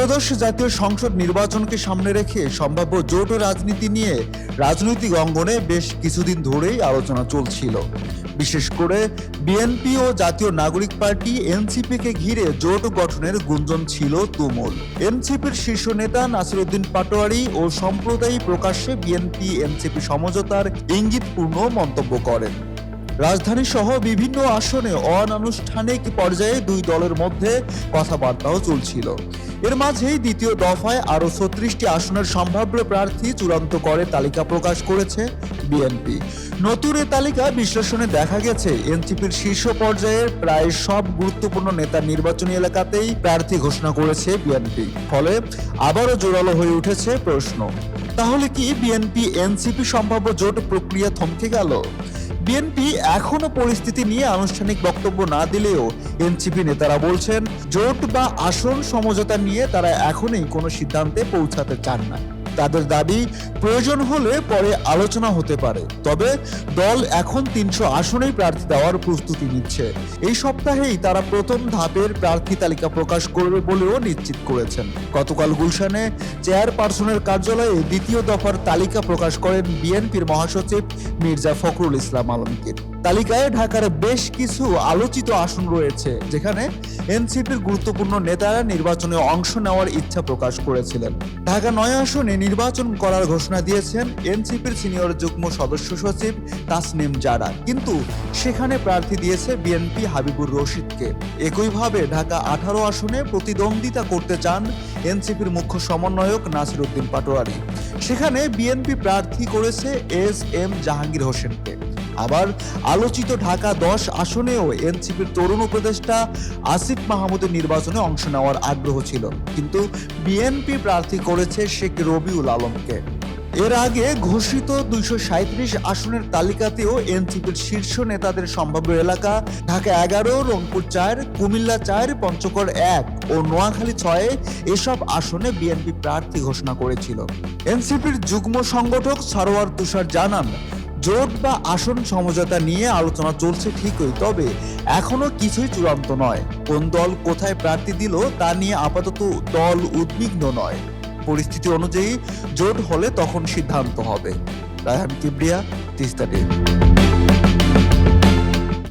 ত্রয়োদশ জাতীয় সংসদ নির্বাচনকে সামনে রেখে সম্ভাব্য জোট ও রাজনীতি নিয়ে রাজনৈতিক অঙ্গনে বেশ কিছুদিন ধরেই আলোচনা চলছিল। বিশেষ করে বিএনপি ও জাতীয় নাগরিক পার্টি এনসিপিকে ঘিরে জোট গঠনের গুঞ্জন ছিল তুমুল। এনসিপির শীর্ষ নেতা নাসিরউদ্দিন পাটোয়ারী ও সম্প্রদায়ী প্রকাশ্যে বিএনপি এনসিপি সমঝোতার ইঙ্গিতপূর্ণ মন্তব্য করেন। রাজধানী সহ বিভিন্ন আসনে অনানুষ্ঠানিক পর্যায়ে দুই দলের মধ্যে কথাবার্তাও চলছিল। এর মাঝেই দ্বিতীয় দফায় আরও ৩৬টি আসনের সম্ভাব্য প্রার্থী চূড়ান্ত করে তালিকা প্রকাশ করেছে বিএনপি। নতুন এ তালিকা বিশ্লেষণে দেখা গেছে এনসিপির শীর্ষ পর্যায়ের প্রায় সব গুরুত্বপূর্ণ নেতার নির্বাচনী এলাকাতেই প্রার্থী ঘোষণা করেছে বিএনপি। ফলে আবারও জোরালো হয়ে উঠেছে প্রশ্ন, তাহলে কি বিএনপি এনসিপি সম্ভাব্য জোট প্রক্রিয়া থমকে গেল? বিএনপি এখনো পরিস্থিতি নিয়ে আনুষ্ঠানিক বক্তব্য না দিলেও এনসিপি নেতারা বলছেন, জোট বা আসন সমঝোতা নিয়ে তারা এখনই কোনো সিদ্ধান্তে পৌঁছাতে চান না। তাদের দাবি, প্রয়োজন হলে পরে আলোচনা হতে পারে, তবে দল এখন ৩০০ আসনেই প্রার্থী দেওয়ার প্রস্তুতি নিচ্ছে। এই সপ্তাহেই তারা প্রথম ধাপের প্রার্থী তালিকা প্রকাশ করবে বলেও নিশ্চিত করেছেন। গতকাল গুলশানে চেয়ারপারসনের কার্যালয়ে দ্বিতীয় দফার তালিকা প্রকাশ করেন বিএনপির মহাসচিব মির্জা ফখরুল ইসলাম আলমগীর। তালিকায় ঢাকার বেশ কিছু আলোচিত আসন রয়েছে, যেখানে এনসিপির গুরুত্বপূর্ণ নেতারা নির্বাচনে অংশ নেওয়ার ইচ্ছা প্রকাশ করেছিলেন। ঢাকা ৯ আসনে নির্বাচন করার ঘোষণা দিয়েছেন এনসিপির সিনিয়র যুগ্ম সদস্য সচিব তাসনিম জারা, কিন্তু সেখানে প্রার্থী দিয়েছে বিএনপি হাবিবুর রশিদকে। একইভাবে ঢাকা ১৮ আসনে প্রতিদ্বন্দ্বিতা করতে চান এনসিপির মুখ্য সমন্বয়ক নাসিরউদ্দিন পাটোয়ারী। সেখানে বিএনপি প্রার্থী করেছে এস.এম. জাহাঙ্গীর হোসেনকে। আবার আলোচিত ঢাকা ১০ আসনেও এনসিপির তরুণ উপদেষ্টা আসিফ মাহমুদের নির্বাচনে অংশ নেওয়ার আগ্রহ ছিল, কিন্তু বিএনপি প্রার্থী করেছে শেখ রবিউল আলমকে। এর আগে ঘোষিত ২৩৭ আসনের তালিকাতেও এনসিপির শীর্ষ নেতাদের সম্ভাব্য এলাকা ঢাকা ১১, রংপুর ৪, কুমিল্লা ৪, পঞ্চগড় ১ ও নোয়াখালী ৬ এসব আসনে বিএনপি প্রার্থী ঘোষণা করেছিল। এনসিপির যুগ্ম সংগঠক সরওয়ার তুষার জানান, জোট বা আসন সমঝোতা নিয়ে আলোচনা চলছে ঠিকই, তবে এখনো কিছুই চূড়ান্ত নয়। কোন দল কোথায় প্রার্থী দিল তা নিয়ে আপাতত দল উদ্বিগ্ন নয়। পরিস্থিতি অনুযায়ী জোট হলে তখন সিদ্ধান্ত হবে। রায়হান কিবরিয়া, তিস্তা ডেইলি।